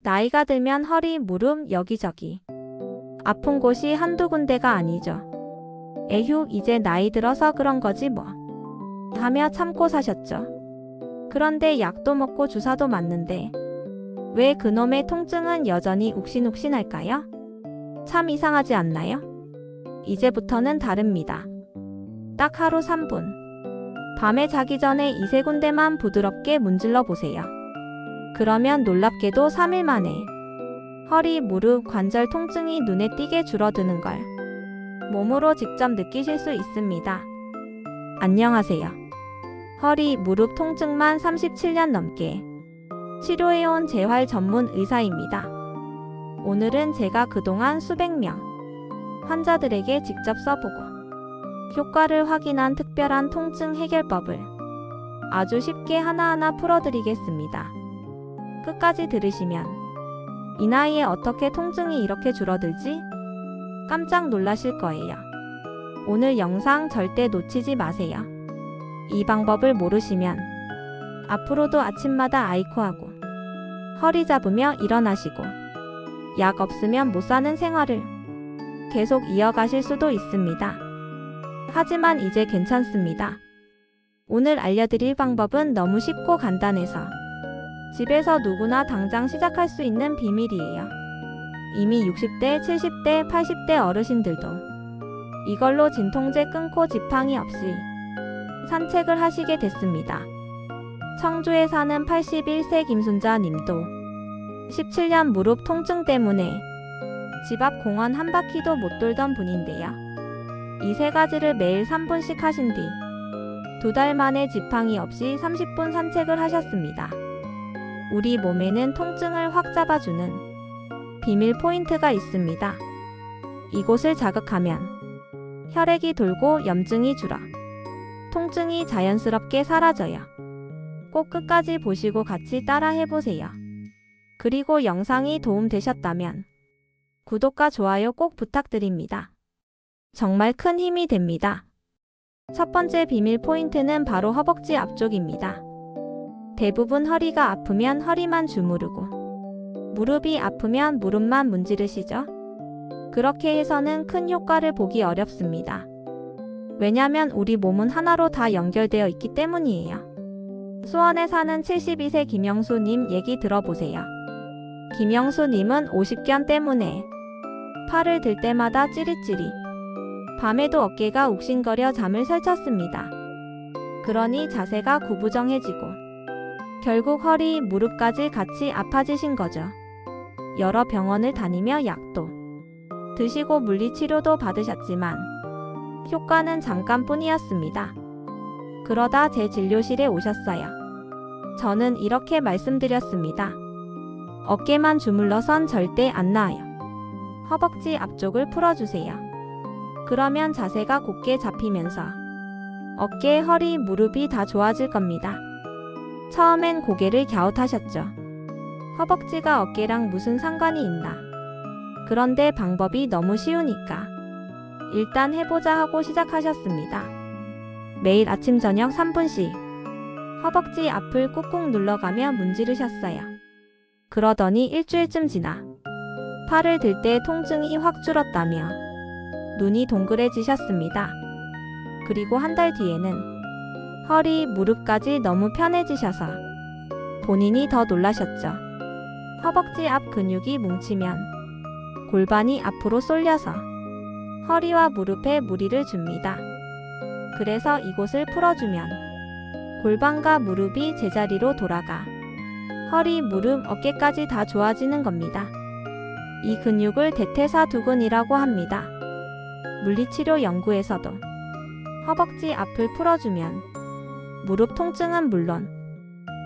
나이가 들면 허리, 무릎, 여기저기 아픈 곳이 한두 군데가 아니죠. 에휴, 이제 나이 들어서 그런 거지 뭐 하며 참고 사셨죠. 그런데 약도 먹고 주사도 맞는데 왜 그놈의 통증은 여전히 욱신욱신할까요? 참 이상하지 않나요? 이제부터는 다릅니다. 딱 하루 3분. 밤에 자기 전에 이세 군데만 부드럽게 문질러 보세요. 그러면 놀랍게도 3일 만에 허리, 무릎, 관절 통증이 눈에 띄게 줄어드는 걸 몸으로 직접 느끼실 수 있습니다. 안녕하세요. 허리, 무릎 통증만 37년 넘게 치료해온 재활 전문 의사입니다. 오늘은 제가 그동안 수백 명 환자들에게 직접 써보고 효과를 확인한 특별한 통증 해결법을 아주 쉽게 하나하나 풀어드리겠습니다. 끝까지 들으시면 이 나이에 어떻게 통증이 이렇게 줄어들지? 깜짝 놀라실 거예요. 오늘 영상 절대 놓치지 마세요. 이 방법을 모르시면 앞으로도 아침마다 아이코하고 허리 잡으며 일어나시고 약 없으면 못 사는 생활을 계속 이어가실 수도 있습니다. 하지만 이제 괜찮습니다. 오늘 알려드릴 방법은 너무 쉽고 간단해서 집에서 누구나 당장 시작할 수 있는 비밀이에요. 이미 60대, 70대, 80대 어르신들도 이걸로 진통제 끊고 지팡이 없이 산책을 하시게 됐습니다. 청주에 사는 81세 김순자 님도 17년 무릎 통증 때문에 집 앞 공원 한 바퀴도 못 돌던 분인데요. 이 세 가지를 매일 3분씩 하신 뒤 2달 만에 지팡이 없이 30분 산책을 하셨습니다. 우리 몸에는 통증을 확 잡아주는 비밀 포인트가 있습니다. 이곳을 자극하면 혈액이 돌고 염증이 줄어 통증이 자연스럽게 사라져요. 꼭 끝까지 보시고 같이 따라 해보세요. 그리고 영상이 도움되셨다면 구독과 좋아요 꼭 부탁드립니다. 정말 큰 힘이 됩니다. 첫 번째 비밀 포인트는 바로 허벅지 앞쪽입니다. 대부분 허리가 아프면 허리만 주무르고 무릎이 아프면 무릎만 문지르시죠? 그렇게 해서는 큰 효과를 보기 어렵습니다. 왜냐면 우리 몸은 하나로 다 연결되어 있기 때문이에요. 수원에 사는 72세 김영수님 얘기 들어보세요. 김영수님은 50견 때문에 팔을 들 때마다 찌릿찌릿 밤에도 어깨가 욱신거려 잠을 설쳤습니다. 그러니 자세가 구부정해지고 결국 허리, 무릎까지 같이 아파지신 거죠. 여러 병원을 다니며 약도 드시고 물리치료도 받으셨지만 효과는 잠깐뿐이었습니다. 그러다 제 진료실에 오셨어요. 저는 이렇게 말씀드렸습니다. 어깨만 주물러선 절대 안 나아요. 허벅지 앞쪽을 풀어주세요. 그러면 자세가 곧게 잡히면서 어깨, 허리, 무릎이 다 좋아질 겁니다. 처음엔 고개를 갸웃하셨죠. 허벅지가 어깨랑 무슨 상관이 있나. 그런데 방법이 너무 쉬우니까 일단 해보자 하고 시작하셨습니다. 매일 아침 저녁 3분씩 허벅지 앞을 꾹꾹 눌러가며 문지르셨어요. 그러더니 일주일쯤 지나 팔을 들 때 통증이 확 줄었다며 눈이 동그래지셨습니다. 그리고 한 달 뒤에는 허리, 무릎까지 너무 편해지셔서 본인이 더 놀라셨죠. 허벅지 앞 근육이 뭉치면 골반이 앞으로 쏠려서 허리와 무릎에 무리를 줍니다. 그래서 이곳을 풀어주면 골반과 무릎이 제자리로 돌아가 허리, 무릎, 어깨까지 다 좋아지는 겁니다. 이 근육을 대퇴사두근이라고 합니다. 물리치료 연구에서도 허벅지 앞을 풀어주면 무릎 통증은 물론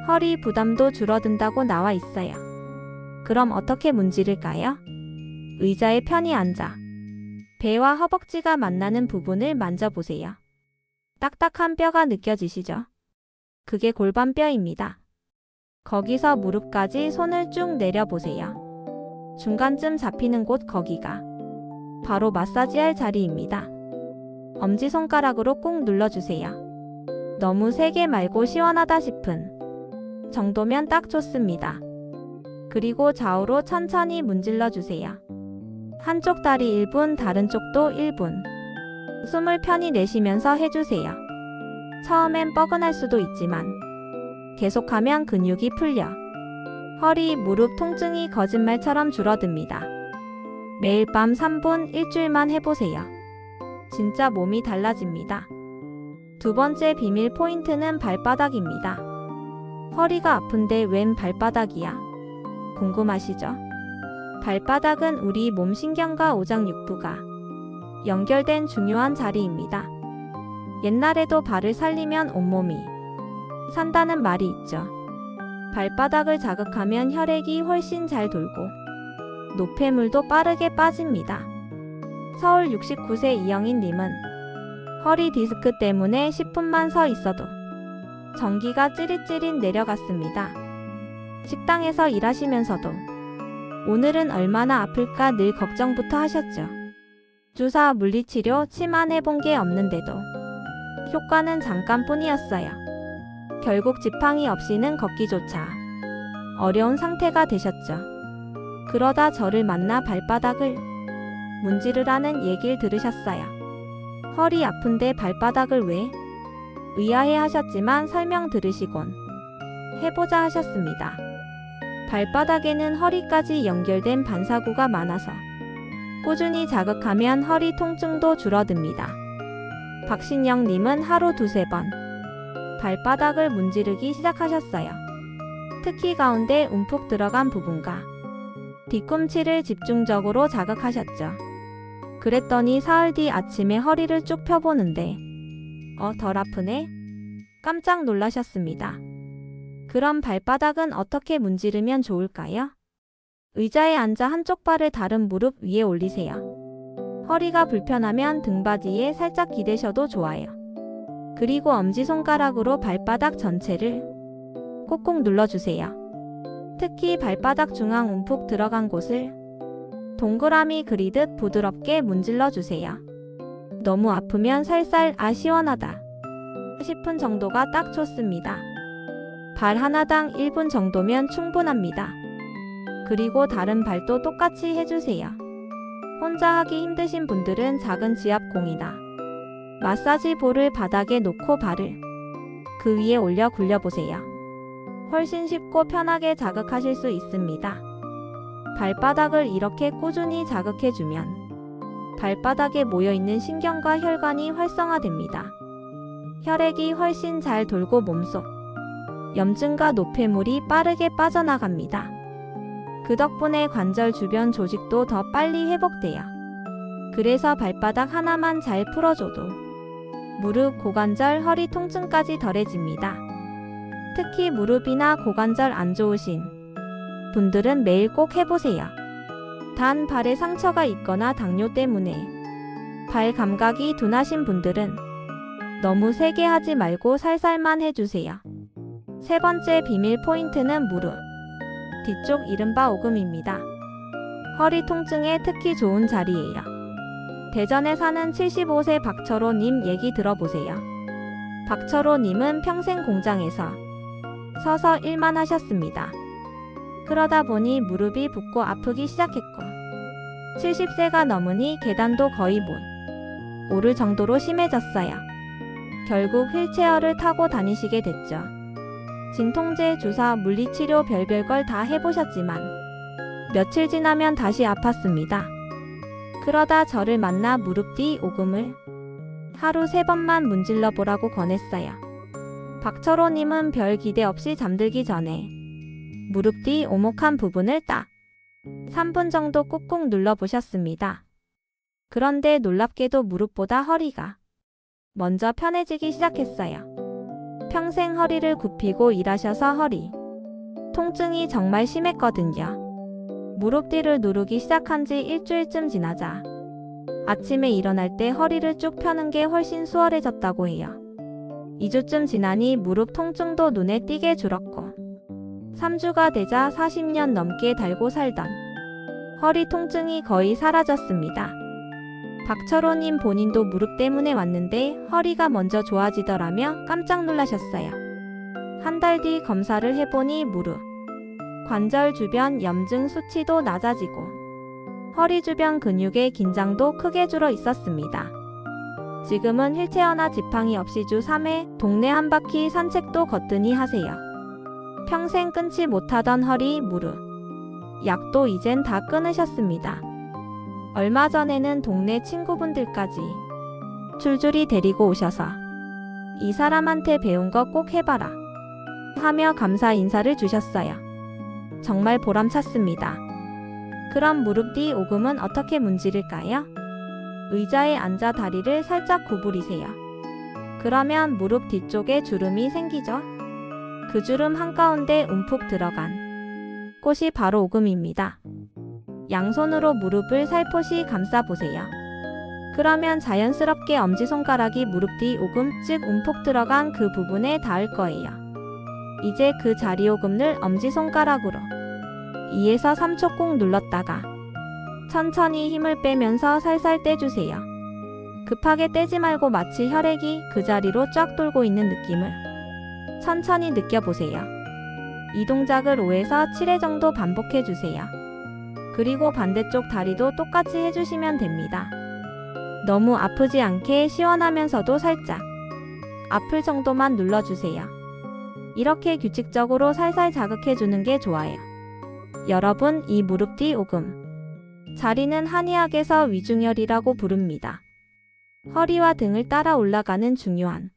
허리 부담도 줄어든다고 나와 있어요. 그럼 어떻게 문지를까요? 의자에 편히 앉아 배와 허벅지가 만나는 부분을 만져보세요. 딱딱한 뼈가 느껴지시죠? 그게 골반뼈입니다. 거기서 무릎까지 손을 쭉 내려보세요. 중간쯤 잡히는 곳 거기가 바로 마사지할 자리입니다. 엄지손가락으로 꾹 눌러주세요. 너무 세게 말고 시원하다 싶은 정도면 딱 좋습니다. 그리고 좌우로 천천히 문질러 주세요. 한쪽 다리 1분, 다른 쪽도 1분. 숨을 편히 내쉬면서 해주세요. 처음엔 뻐근할 수도 있지만 계속하면 근육이 풀려 허리, 무릎 통증이 거짓말처럼 줄어듭니다. 매일 밤 3분 일주일만 해보세요. 진짜 몸이 달라집니다. 두 번째 비밀 포인트는 발바닥입니다. 허리가 아픈데 웬 발바닥이야? 궁금하시죠? 발바닥은 우리 몸 신경과 오장육부가 연결된 중요한 자리입니다. 옛날에도 발을 살리면 온몸이 산다는 말이 있죠. 발바닥을 자극하면 혈액이 훨씬 잘 돌고 노폐물도 빠르게 빠집니다. 서울 69세 이영인님은 허리 디스크 때문에 10분만 서 있어도 전기가 찌릿찌릿 내려갔습니다. 식당에서 일하시면서도 오늘은 얼마나 아플까 늘 걱정부터 하셨죠. 주사, 물리치료, 치만 해본 게 없는데도 효과는 잠깐뿐이었어요. 결국 지팡이 없이는 걷기조차 어려운 상태가 되셨죠. 그러다 저를 만나 발바닥을 문지르라는 얘기를 들으셨어요. 허리 아픈데 발바닥을 왜? 의아해 하셨지만 설명 들으시곤 해보자 하셨습니다. 발바닥에는 허리까지 연결된 반사구가 많아서 꾸준히 자극하면 허리 통증도 줄어듭니다. 박신영님은 하루 2-3번 발바닥을 문지르기 시작하셨어요. 특히 가운데 움푹 들어간 부분과 뒤꿈치를 집중적으로 자극하셨죠. 그랬더니 사흘 뒤 아침에 허리를 쭉 펴보는데 덜 아프네? 깜짝 놀라셨습니다. 그럼 발바닥은 어떻게 문지르면 좋을까요? 의자에 앉아 한쪽 발을 다른 무릎 위에 올리세요. 허리가 불편하면 등받이에 살짝 기대셔도 좋아요. 그리고 엄지손가락으로 발바닥 전체를 콕콕 눌러주세요. 특히 발바닥 중앙 움푹 들어간 곳을 동그라미 그리듯 부드럽게 문질러 주세요. 너무 아프면 살살 시원하다 싶은 정도가 딱 좋습니다. 발 하나당 1분 정도면 충분합니다. 그리고 다른 발도 똑같이 해주세요. 혼자 하기 힘드신 분들은 작은 지압공이나 마사지 볼을 바닥에 놓고 발을 그 위에 올려 굴려보세요. 훨씬 쉽고 편하게 자극하실 수 있습니다. 발바닥을 이렇게 꾸준히 자극해주면 발바닥에 모여있는 신경과 혈관이 활성화됩니다. 혈액이 훨씬 잘 돌고 몸속 염증과 노폐물이 빠르게 빠져나갑니다. 그 덕분에 관절 주변 조직도 더 빨리 회복돼요. 그래서 발바닥 하나만 잘 풀어줘도 무릎, 고관절, 허리 통증까지 덜해집니다. 특히 무릎이나 고관절 안 좋으신 분들은 매일 꼭 해보세요. 단 발에 상처가 있거나 당뇨 때문에 발 감각이 둔하신 분들은 너무 세게 하지 말고 살살만 해주세요. 세 번째 비밀 포인트는 무릎 뒤쪽 이른바 오금입니다. 허리 통증에 특히 좋은 자리예요. 대전에 사는 75세 박철호님 얘기 들어보세요. 박철호님은 평생 공장에서 서서 일만 하셨습니다. 그러다 보니 무릎이 붓고 아프기 시작했고 70세가 넘으니 계단도 거의 못 오를 정도로 심해졌어요. 결국 휠체어를 타고 다니시게 됐죠. 진통제, 주사, 물리치료 별별 걸 다 해보셨지만 며칠 지나면 다시 아팠습니다. 그러다 저를 만나 무릎 뒤 오금을 하루 3번만 문질러 보라고 권했어요. 박철호님은 별 기대 없이 잠들기 전에 무릎 뒤 오목한 부분을 딱 3분 정도 꾹꾹 눌러보셨습니다. 그런데 놀랍게도 무릎보다 허리가 먼저 편해지기 시작했어요. 평생 허리를 굽히고 일하셔서 허리 통증이 정말 심했거든요. 무릎 뒤를 누르기 시작한 지 일주일쯤 지나자 아침에 일어날 때 허리를 쭉 펴는 게 훨씬 수월해졌다고 해요. 2주쯤 지나니 무릎 통증도 눈에 띄게 줄었고 3주가 되자 40년 넘게 달고 살던 허리 통증이 거의 사라졌습니다. 박철호님 본인도 무릎 때문에 왔는데 허리가 먼저 좋아지더라며 깜짝 놀라셨어요. 한 달 뒤 검사를 해보니 무릎, 관절 주변 염증 수치도 낮아지고 허리 주변 근육의 긴장도 크게 줄어 있었습니다. 지금은 휠체어나 지팡이 없이 주 3회 동네 한 바퀴 산책도 거뜬히 하세요. 평생 끊지 못하던 허리, 무릎, 약도 이젠 다 끊으셨습니다. 얼마 전에는 동네 친구분들까지 줄줄이 데리고 오셔서 이 사람한테 배운 거 꼭 해봐라 하며 감사 인사를 주셨어요. 정말 보람찼습니다. 그럼 무릎 뒤 오금은 어떻게 문지를까요? 의자에 앉아 다리를 살짝 구부리세요. 그러면 무릎 뒤쪽에 주름이 생기죠? 그 주름 한가운데 움푹 들어간 곳이 바로 오금입니다. 양손으로 무릎을 살포시 감싸보세요. 그러면 자연스럽게 엄지손가락이 무릎 뒤 오금, 즉 움푹 들어간 그 부분에 닿을 거예요. 이제 그 자리 오금을 엄지손가락으로 2에서 3초 꾹 눌렀다가 천천히 힘을 빼면서 살살 떼주세요. 급하게 떼지 말고 마치 혈액이 그 자리로 쫙 돌고 있는 느낌을 천천히 느껴보세요. 이 동작을 5에서 7회 정도 반복해주세요. 그리고 반대쪽 다리도 똑같이 해주시면 됩니다. 너무 아프지 않게 시원하면서도 살짝 아플 정도만 눌러주세요. 이렇게 규칙적으로 살살 자극해주는 게 좋아요. 여러분, 이 무릎 뒤 오금 자리는 한의학에서 위중혈이라고 부릅니다. 허리와 등을 따라 올라가는 중요한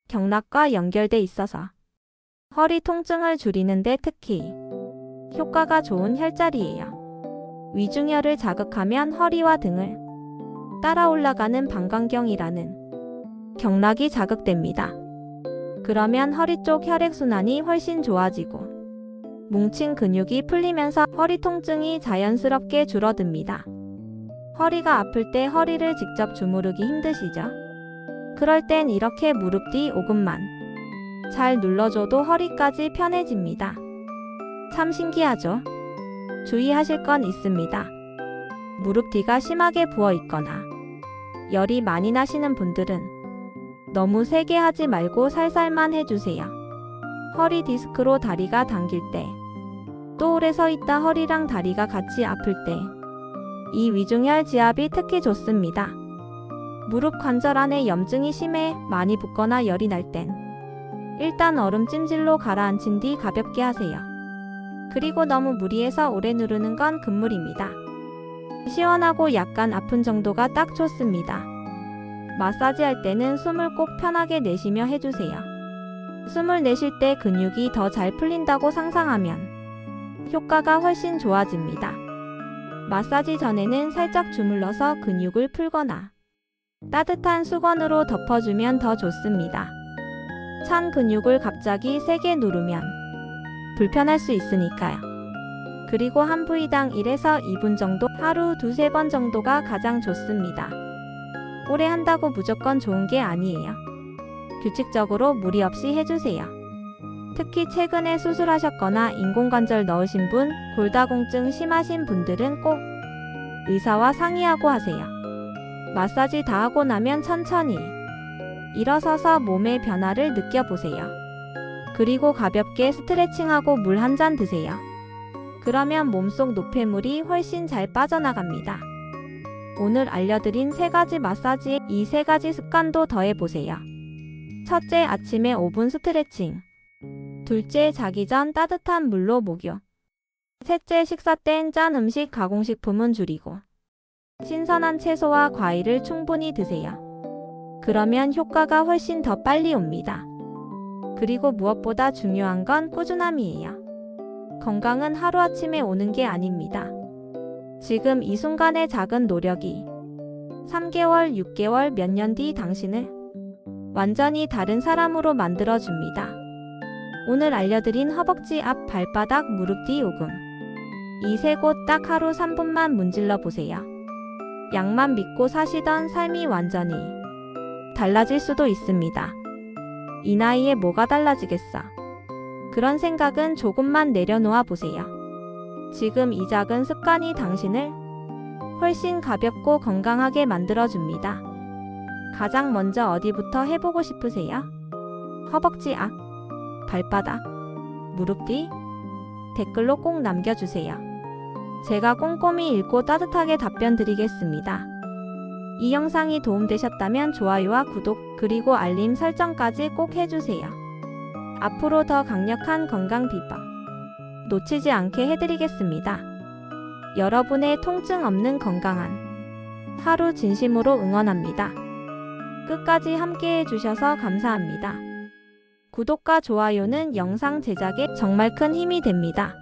경락과 연결돼 있어서 허리 통증을 줄이는데 특히 효과가 좋은 혈자리예요. 위중혈을 자극하면 허리와 등을 따라 올라가는 방광경이라는 경락이 자극됩니다. 그러면 허리 쪽 혈액순환이 훨씬 좋아지고 뭉친 근육이 풀리면서 허리 통증이 자연스럽게 줄어듭니다. 허리가 아플 때 허리를 직접 주무르기 힘드시죠? 그럴 땐 이렇게 무릎 뒤 오금만 잘 눌러줘도 허리까지 편해집니다. 참 신기하죠? 주의하실 건 있습니다. 무릎 뒤가 심하게 부어 있거나 열이 많이 나시는 분들은 너무 세게 하지 말고 살살만 해주세요. 허리 디스크로 다리가 당길 때, 또 오래 서 있다 허리랑 다리가 같이 아플 때, 이 위중혈 지압이 특히 좋습니다. 무릎 관절 안에 염증이 심해 많이 붓거나 열이 날 땐 일단 얼음 찜질로 가라앉힌 뒤 가볍게 하세요. 그리고 너무 무리해서 오래 누르는 건 금물입니다. 시원하고 약간 아픈 정도가 딱 좋습니다. 마사지 할 때는 숨을 꼭 편하게 내쉬며 해주세요. 숨을 내쉴 때 근육이 더 잘 풀린다고 상상하면 효과가 훨씬 좋아집니다. 마사지 전에는 살짝 주물러서 근육을 풀거나 따뜻한 수건으로 덮어주면 더 좋습니다. 찬 근육을 갑자기 세게 누르면 불편할 수 있으니까요. 그리고 한 부위당 1에서 2분 정도, 하루 2-3번 정도가 가장 좋습니다. 오래 한다고 무조건 좋은 게 아니에요. 규칙적으로 무리 없이 해주세요. 특히 최근에 수술하셨거나 인공관절 넣으신 분, 골다공증 심하신 분들은 꼭 의사와 상의하고 하세요. 마사지 다 하고 나면 천천히 일어서서 몸의 변화를 느껴보세요. 그리고 가볍게 스트레칭하고 물 한 잔 드세요. 그러면 몸속 노폐물이 훨씬 잘 빠져나갑니다. 오늘 알려드린 3가지 마사지에 이 3가지 습관도 더해보세요. 첫째, 아침에 5분 스트레칭. 둘째, 자기 전 따뜻한 물로 목욕. 셋째, 식사 땐 짠 음식, 가공식품은 줄이고 신선한 채소와 과일을 충분히 드세요. 그러면 효과가 훨씬 더 빨리 옵니다. 그리고 무엇보다 중요한 건 꾸준함이에요. 건강은 하루아침에 오는 게 아닙니다. 지금 이 순간의 작은 노력이 3개월, 6개월, 몇 년 뒤 당신을 완전히 다른 사람으로 만들어줍니다. 오늘 알려드린 허벅지 앞, 발바닥, 무릎 뒤 오금. 이 3곳 딱 하루 3분만 문질러 보세요. 약만 믿고 사시던 삶이 완전히 달라질 수도 있습니다. 이 나이에 뭐가 달라지겠어? 그런 생각은 조금만 내려놓아 보세요. 지금 이 작은 습관이 당신을 훨씬 가볍고 건강하게 만들어줍니다. 가장 먼저 어디부터 해보고 싶으세요? 허벅지 앞, 발바닥, 무릎 뒤? 댓글로 꼭 남겨주세요. 제가 꼼꼼히 읽고 따뜻하게 답변 드리겠습니다. 이 영상이 도움되셨다면 좋아요와 구독, 그리고 알림 설정까지 꼭 해주세요. 앞으로 더 강력한 건강 비법 놓치지 않게 해드리겠습니다. 여러분의 통증 없는 건강한 하루 진심으로 응원합니다. 끝까지 함께 해주셔서 감사합니다. 구독과 좋아요는 영상 제작에 정말 큰 힘이 됩니다.